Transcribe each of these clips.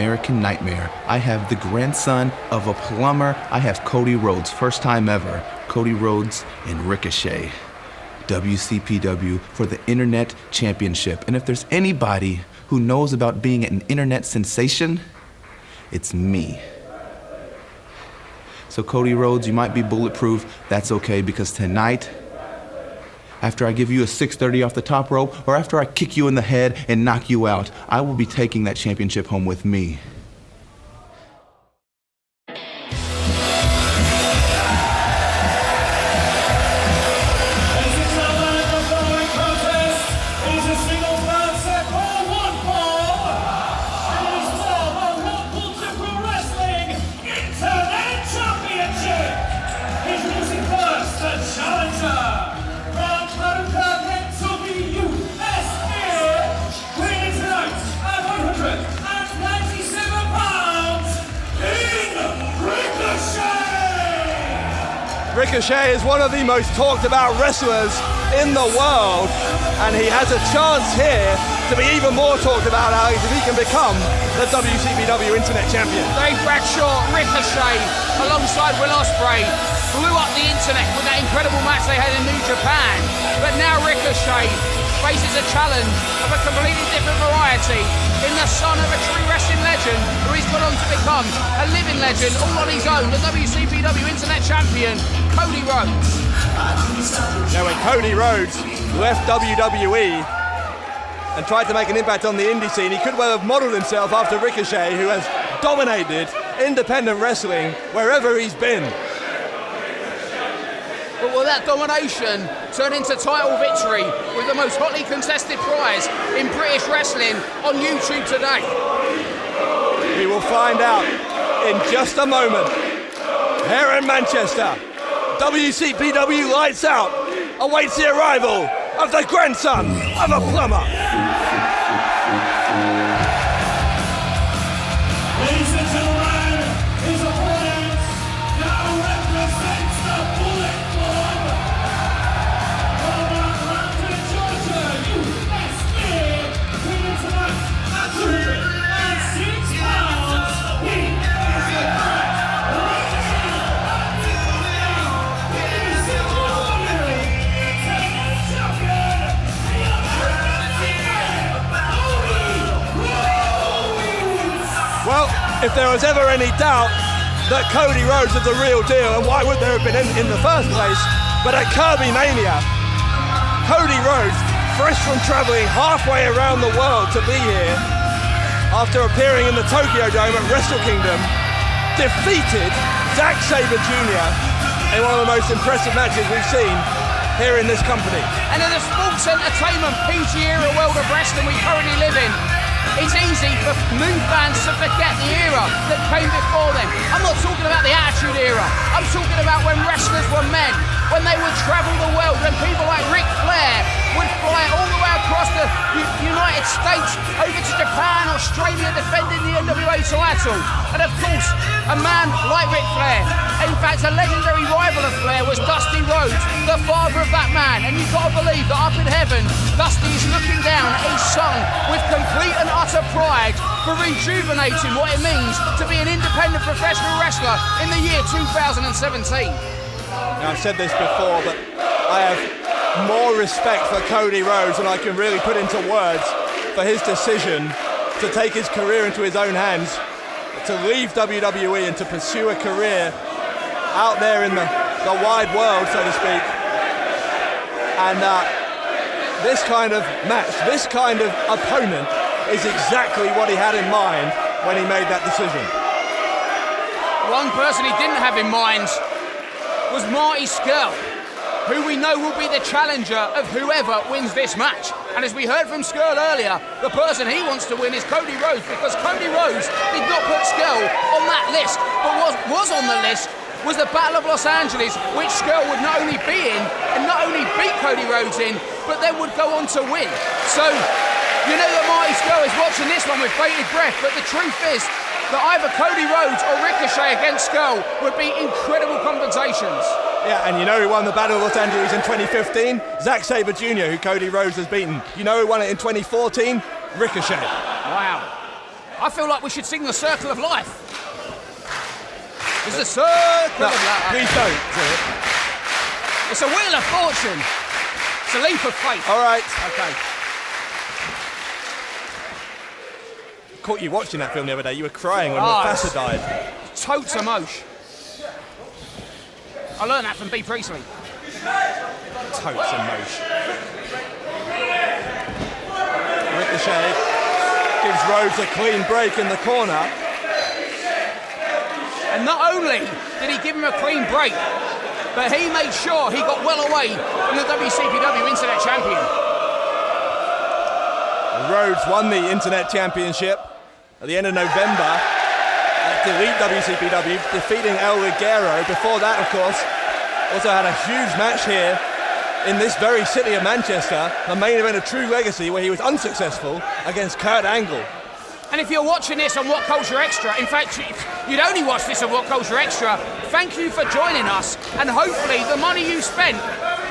American Nightmare. I have the grandson of a plumber. I have Cody Rhodes, first time ever. Cody Rhodes and Ricochet. WCPW for the Internet Championship. And if there's anybody who knows about being an internet sensation, it's me. So Cody Rhodes, you might be bulletproof. That's okay, because tonight, after I give you a 630 off the top rope, or after I kick you in the head and knock you out, I will be taking that championship home with me. Ricochet is one of the most talked about wrestlers in the world, and he has a chance here to be even more talked about, Alex, if he can become the WCPW Internet Champion. Dave Bradshaw, Ricochet, alongside Will Ospreay, blew up the internet with that incredible match they had in New Japan. But now Ricochet faces a challenge of a completely different variety in the son of a true wrestling legend who he's gone on to become a living legend all on his own, the WCPW Internet Champion, Cody Rhodes. Now when Cody Rhodes left WWE and tried to make an impact on the indie scene, he could well have modelled himself after Ricochet, who has dominated independent wrestling wherever he's been. But will that domination turn into title victory with the most hotly contested prize in British wrestling on YouTube today? We will find out in just a moment. Here in Manchester, WCPW Lights Out awaits the arrival of the grandson of a plumber. Ladies and gentlemen, his opponent now represents the Bullet Club from Atlanta, Georgia, USA. Winning tonight at 206 pounds. He is the threat. Well, if there was ever any doubt that Cody Rhodes was the real deal, and why would there have been in the first place, but at Kirby Mania, Cody Rhodes, fresh from traveling halfway around the world to be here, after appearing in the Tokyo Dome at Wrestle Kingdom, defeated Zack Sabre Jr. in one of the most impressive matches we've seen here in this company. And in the sports entertainment PG era world of wrestling we currently live in, it's easy for new fans to forget the era that came before them. I'm not talking about the Attitude Era. I'm talking about when wrestlers were men, when they would travel the world, when people like Ric Flair would fly all the way across the United States, over to Japan, Australia, defending the NWA title. And of course, a man like Ric Flair, in fact a legendary rival of Flair, was Dusty Rhodes, the father of that man. And you've got to believe that up in heaven, Dusty is looking down at his son with complete and utter pride for rejuvenating what it means to be an independent professional wrestler in the year 2017. Now, I've said this before, but I have more respect for Cody Rhodes than I can really put into words for his decision to take his career into his own hands, to leave WWE and to pursue a career out there in the wide world, so to speak. And this kind of match, this kind of opponent is exactly what he had in mind when he made that decision. One person he didn't have in mind was Marty Scurll, who we know will be the challenger of whoever wins this match. And as we heard from Scurll earlier, the person he wants to win is Cody Rhodes, because Cody Rhodes did not put Scurll on that list, but was on the list was the Battle of Los Angeles, which Scurll would not only be in and not only beat Cody Rhodes in, but then would go on to win. So you know that Marty Scurll is watching this one with bated breath, but the truth is that either Cody Rhodes or Ricochet against Scurll would be incredible confrontations. Yeah, and you know who won the Battle of Los Angeles in 2015? Zack Sabre Jr., who Cody Rhodes has beaten. You know who won it in 2014? Ricochet. Wow. I feel like we should sing the Circle of Life. It's the Circle of Life. Please don't do it. It's a Wheel of Fortune. It's a leap of faith. All right. Okay. Caught you watching that film the other day. You were crying when Oh, Mufasa died. Totes emotion. I learned that from B. Priestley. Totes emotion. Ricochet gives Rhodes a clean break in the corner. And not only did he give him a clean break, but he made sure he got well away from the WCPW Internet Champion. Rhodes won the Internet Championship at the end of November at Delete WCPW, defeating El Ligero. Before that, of course, also had a huge match here in this very city of Manchester, the main event of True Legacy, where he was unsuccessful against Kurt Angle. And if you're watching this on What Culture Extra, in fact, you'd only watch this on What Culture Extra, thank you for joining us. And hopefully the money you spent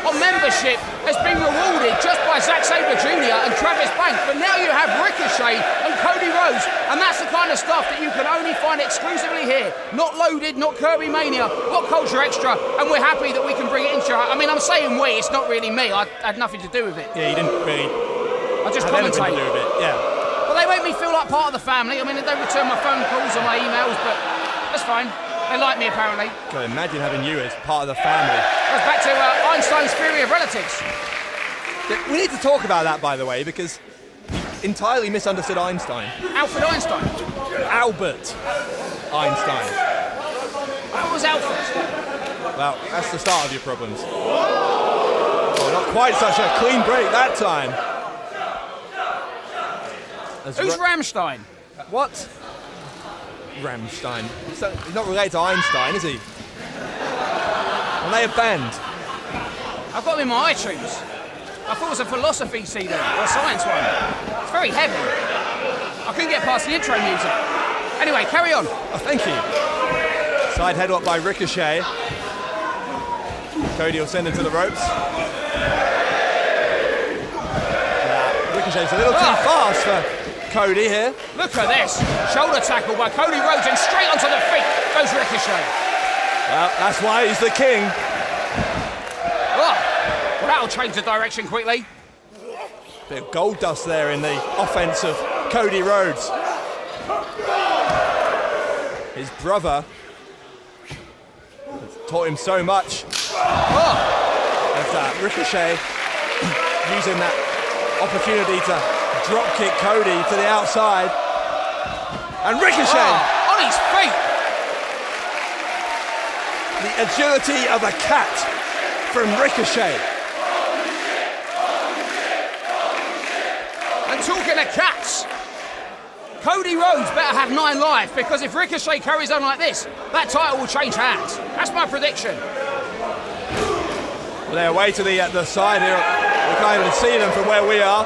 on membership has been rewarded just by Zack Sabre Jr. and Travis Banks. But now you have Ricochet and Cody Rhodes, and that's the kind of stuff that you can only find exclusively here. Not Loaded, not Kirby Mania, What Culture Extra, and we're happy that we can bring it into your... I mean, I'm saying we, it's not really me. I had nothing to do with it. Yeah, you didn't really I just have anything to commentate. do with it. Yeah. But they make me feel like part of the family. I mean, they don't return my phone calls or my emails, but that's fine. They like me, apparently. God, imagine having you as part of the family. Goes back to Einstein's theory of relatives. We need to talk about that, by the way, because you entirely misunderstood Einstein. Alfred Einstein. Albert Einstein. I thought it was Alfred. Well, that's the start of your problems. Oh, not quite such a clean break that time. Who's Rammstein? What? Rammstein. He's not related to Einstein, is he? Are they a band? I've got them in my iTunes. I thought it was a philosophy CD or a science one. It's very heavy. I couldn't get past the intro music. Anyway, carry on. Oh, thank you. Side headlock by Ricochet. Cody will send him to the ropes. Ricochet's a little too fast for Cody here. Look at this. Shoulder tackle by Cody Rhodes and straight onto the feet goes Ricochet. Well, that's why he's the king. Oh, well, that'll change the direction quickly. Bit of gold dust there in the offense of Cody Rhodes. His brother has taught him so much. Oh, As Ricochet using that opportunity to drop kick Cody to the outside. And Ricochet! on his feet. The agility of a cat from Ricochet. And talking of cats, Cody Rhodes better have 9 lives, because if Ricochet carries on like this, that title will change hands. That's my prediction. Well, they're away to the side here. We can't even see them from where we are.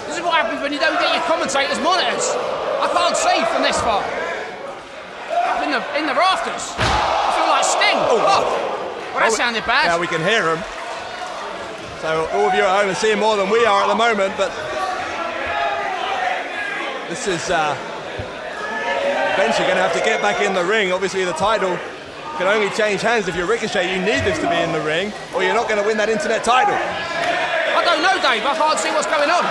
This is what happens when you don't get your commentators' monitors. I can't see from this far. Up in the rafters. I feel like Sting. Oh. Well, that sounded bad. Yeah, we can hear them. So all of you at home are seeing more than we are at the moment, but this is eventually going to have to get back in the ring. Obviously the title can only change hands if you're Ricochet. You need this to be in the ring, or you're not going to win that internet title. I don't know, Dave. I can't see what's going on.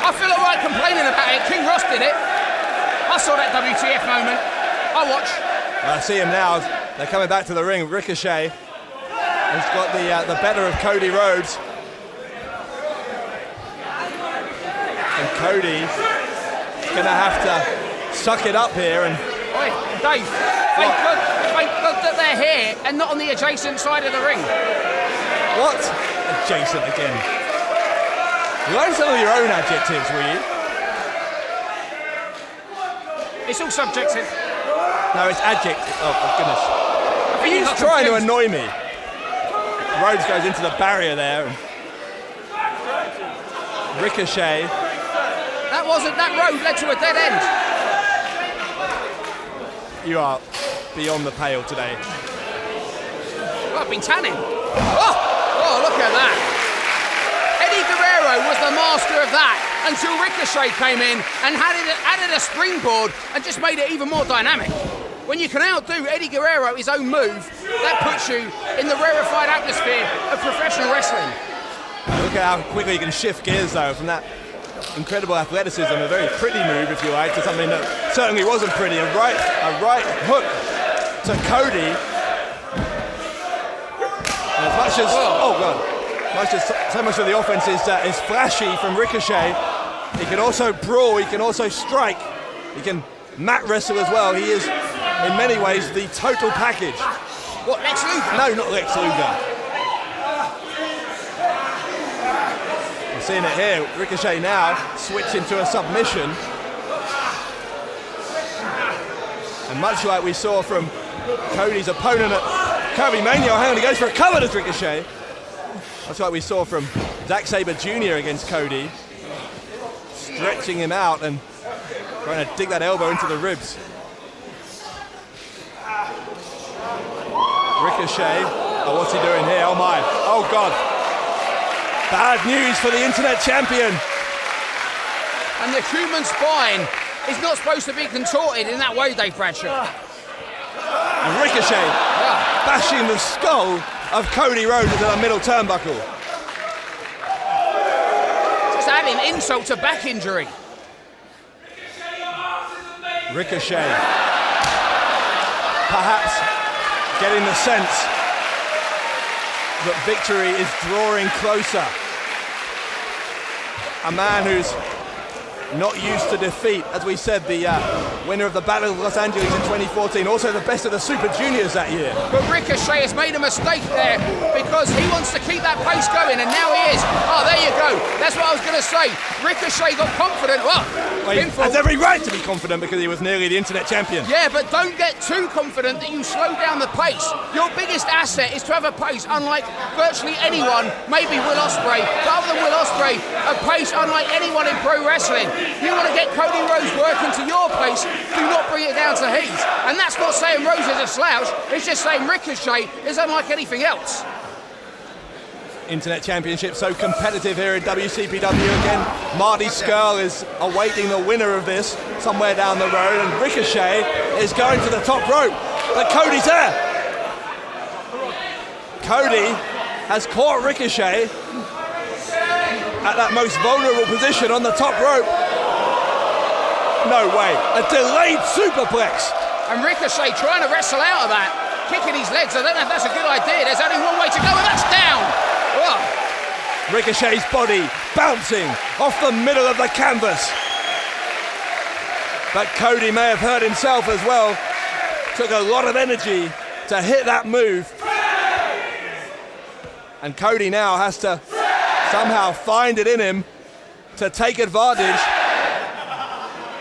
I feel all right complaining about it. King Ross did it. I saw that WTF moment. I watch. I see him now. They're coming back to the ring. Ricochet has got the better of Cody Rhodes. And Cody's going to have to suck it up here. And Oi, Dave, thank God that they're here and not on the adjacent side of the ring. what? Adjacent again. Learn some of your own adjectives, will you? It's all subjective. No, it's adjective. Oh, my goodness. I think He's got trying to confused. annoy me. Rhodes goes into the barrier there. And Ricochet. That road led to a dead end. You are beyond the pale today. Well, I've been tanning. Oh, look at that. Eddie Guerrero was the master of that until Ricochet came in and added a springboard and just made it even more dynamic. When you can outdo Eddie Guerrero his own move, that puts you in the rarefied atmosphere of professional wrestling. Look at how quickly he can shift gears though from that incredible athleticism, a very pretty move if you like, to something that certainly wasn't pretty. A right hook to Cody. And as much as so much of the offense is flashy from Ricochet, he can also brawl, he can also strike, he can mat wrestle as well. He is in many ways the total package. What, Lex Luger? No, not Lex Luger. We're seeing it here. Ricochet now switch into a submission. And much like we saw from Cody's opponent at Kirby Mania, hang on, he goes for a cover to Ricochet. Much like we saw from Zack Sabre Jr. against Cody. Stretching him out and trying to dig that elbow into the ribs. Ricochet, oh, what's he doing here? Oh my, oh God. Bad news for the Internet Champion. And the human spine is not supposed to be contorted in that way, Dave Bradshaw. And Ricochet bashing the skull of Cody Rhodes into the middle turnbuckle. Just adding insult to back injury. Ricochet, perhaps getting the sense that victory is drawing closer. A man who's not used to defeat, as we said, the winner of the Battle of Los Angeles in 2014, also the best of the Super Juniors that year. But Ricochet has made a mistake there because he wants to keep that pace going, and now he is. Oh, there you go. That's what I was going to say. Ricochet got confident. Well, he has every right to be confident because he was nearly the Internet Champion. Yeah, but don't get too confident that you slow down the pace. Your biggest asset is to have a pace unlike virtually anyone, maybe Will Ospreay, but other than Will Ospreay, a pace unlike anyone in pro wrestling. You want to get Cody Rhodes working to your pace, do not bring it down to his. And that's not saying Rhodes is a slouch, it's just saying Ricochet is unlike anything else. Internet Championship so competitive here in WCPW again. Marty Scurll is awaiting the winner of this somewhere down the road, and Ricochet is going to the top rope, but Cody's there. Cody has caught Ricochet at that most vulnerable position on the top rope. No way, a delayed superplex. And Ricochet trying to wrestle out of that, kicking his legs. I don't know if that's a good idea. There's only one way to go, and that's down. Oh. Ricochet's body bouncing off the middle of the canvas. But Cody may have hurt himself as well. Took a lot of energy to hit that move. And Cody now has to somehow find it in him to take advantage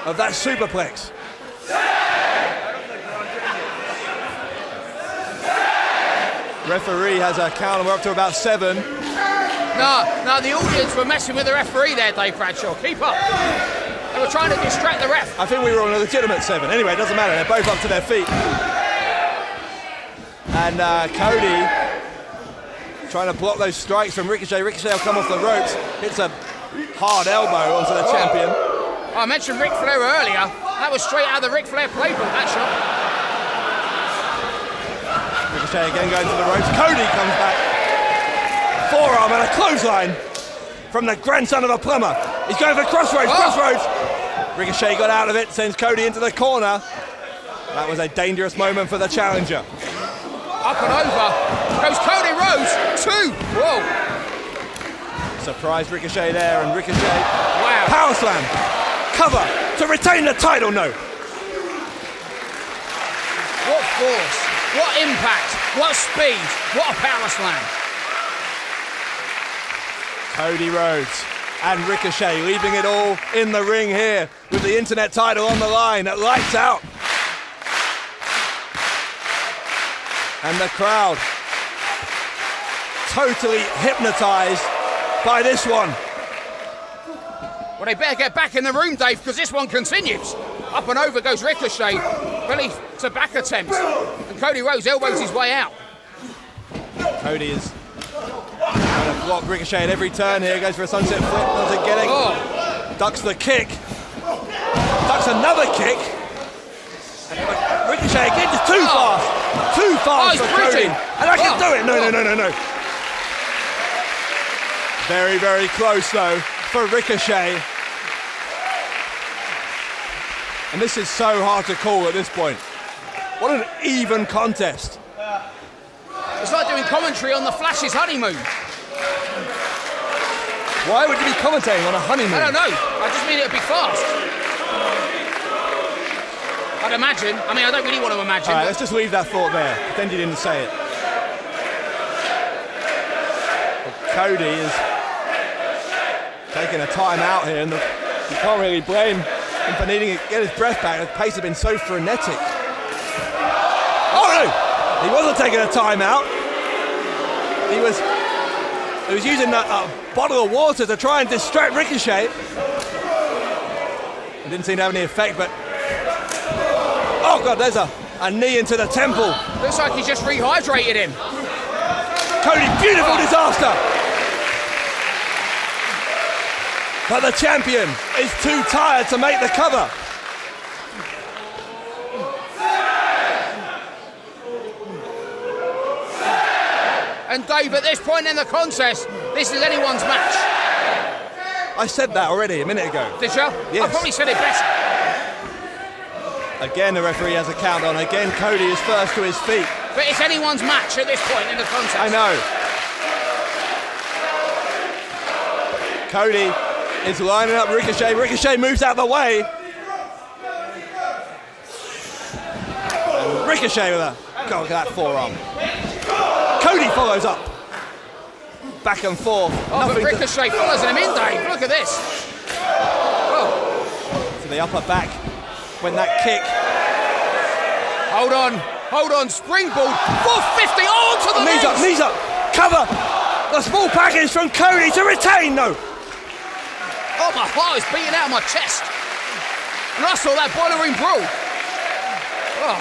of that superplex. Referee has a count, we're up to about 7. No, the audience were messing with the referee there, Dave Bradshaw. Keep up. They were trying to distract the ref. I think we were on a legitimate 7. Anyway, it doesn't matter, they're both up to their feet. And Cody trying to block those strikes from Ricochet. Ricochet will come off the ropes. Hits a hard elbow onto the champion. I mentioned Ric Flair earlier. That was straight out of the Ric Flair playbook, that shot. Ricochet again going to the ropes. Cody comes back. Forearm and a clothesline from the grandson of a plumber. He's going for crossroads, crossroads. Ricochet got out of it, sends Cody into the corner. That was a dangerous moment for the challenger. Up and over goes Cody Rhodes. 2. Whoa. Surprised Ricochet there, and Ricochet. Wow. Power slam. Cover to retain the title. No. What force, what impact, what speed, what a power slam. Cody Rhodes and Ricochet leaving it all in the ring here with the Internet title on the line at lights out. And the crowd totally hypnotized by this one. Well, they better get back in the room, Dave, because this one continues. Up and over goes Ricochet. Belly to back attempt. And Cody Rhodes elbows his way out. Cody is trying to block Ricochet at every turn here. Goes for a sunset flip, doesn't get it. Ducks the kick. Ducks another kick. Ricochet again, just too fast. Too fast for Cody. And I can do it. No. Very, very close though for Ricochet. And this is so hard to call at this point. What an even contest. It's like doing commentary on the Flash's honeymoon. Why would you be commentating on a honeymoon? I don't know. I just mean it'd be fast. I'd imagine. I mean, I don't really want to imagine. All right, let's just leave that thought there. Pretend you didn't say it. Well, Cody is taking a time out here, and you can't really blame him for needing to get his breath back. The pace has been so frenetic. Oh no! He wasn't taking a time out. He was using a bottle of water to try and distract Ricochet. It didn't seem to have any effect, but oh god, there's a knee into the temple. Looks like he just rehydrated him. Cody, beautiful disaster. But the champion is too tired to make the cover. And Dave, at this point in the contest, this is anyone's match. I said that already a minute ago. Did you? Yes. I probably said it better. Again, the referee has a count on. Again, Cody is first to his feet. But it's anyone's match at this point in the contest. I know. Cody is lining up Ricochet. Ricochet moves out of the way. And Ricochet with a go at that forearm. Cody follows up. Back and forth. Oh, but Ricochet follows him in, Dave. Look at this. Oh. To the upper back. When that kick. Hold on. Springboard. 450. Oh, onto the Knees up. Cover. The small package from Cody to retain. No. Oh, my heart is beating out of my chest. And I saw that boiler room brawl. Oh.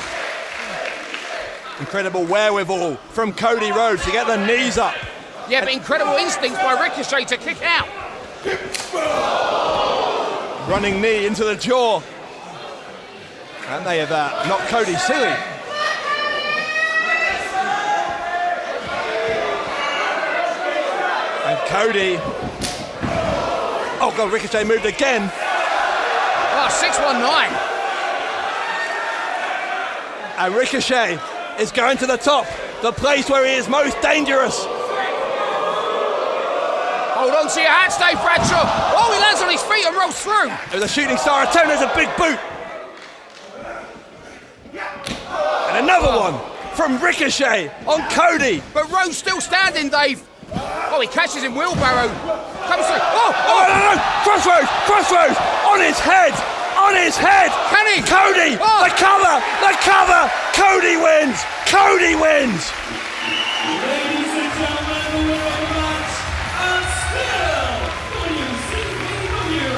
Incredible wherewithal from Cody Rhodes to get the knees up. Yeah, but incredible instincts by Ricochet to kick out. Running knee into the jaw. And they have knocked Cody silly. And Cody. Oh god, Ricochet moved again. Oh, 619. And Ricochet is going to the top, the place where he is most dangerous. Hold on to your hats, Dave Bradshaw. Oh, he lands on his feet and rolls through. It was a shooting star attempt, there's a big boot. And another one from Ricochet on Cody. But Rhodes still standing, Dave. Oh, he catches him wheelbarrow. Comes through. Oh, no. Crossroads, on his head. Can he? Cody, oh. the cover. Cody wins. Ladies and gentlemen, the winner of the match, and still WCPW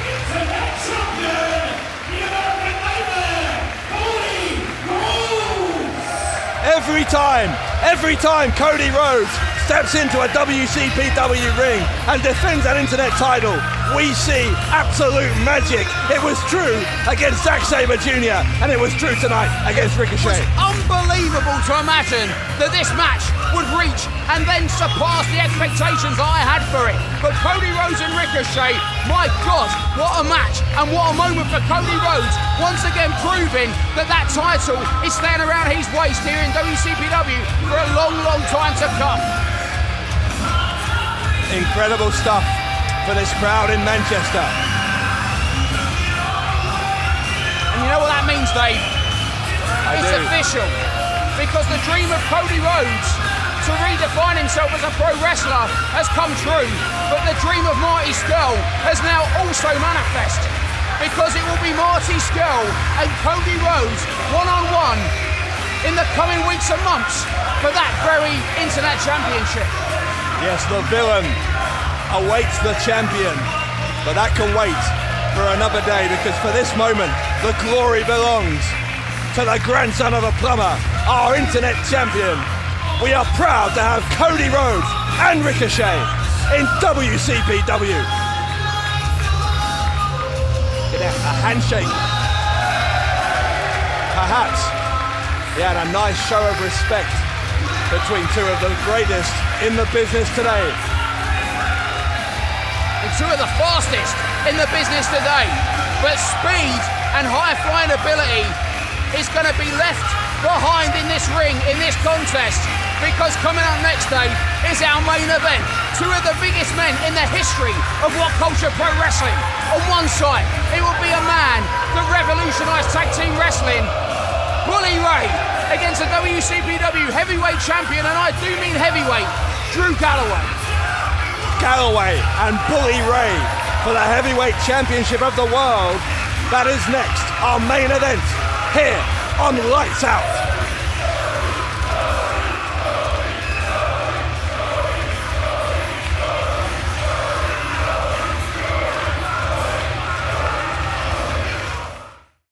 Internet Champion, the American Nightmare, Cody Rhodes. Every time Cody Rhodes steps into a WCPW ring and defends that internet title, we see absolute magic. It was true against Zack Sabre Jr. and it was true tonight against Ricochet. It was unbelievable to imagine that this match would reach and then surpass the expectations I had for it. But Cody Rhodes and Ricochet, my God, what a match and what a moment for Cody Rhodes, once again proving that that title is staying around his waist here in WCPW for a long, long time to come. Incredible stuff for this crowd in Manchester. And you know what that means, Dave? It's do. official. Because the dream of Cody Rhodes to redefine himself as a pro wrestler has come true. But the dream of Marty Scurll has now also manifest. Because it will be Marty Scurll and Cody Rhodes one-on-one in the coming weeks and months for that very Internet Championship. Yes, the villain awaits the champion, but that can wait for another day, because for this moment, the glory belongs to the grandson of a plumber, our internet champion. We are proud to have Cody Rhodes and Ricochet in WCPW. Get a handshake. Perhaps he had a nice show of respect between two of the greatest in the business today. And two of the fastest in the business today. But speed and high flying ability is going to be left behind in this ring, in this contest, because coming up next, Dave, is our main event. Two of the biggest men in the history of What Culture Pro Wrestling. On one side, it will be a man that revolutionised tag team wrestling, Bully Ray, against the WCPW heavyweight champion, and I do mean heavyweight, Drew Galloway. Galloway and Bully Ray for the heavyweight championship of the world. That is next, our main event here on Lights Out.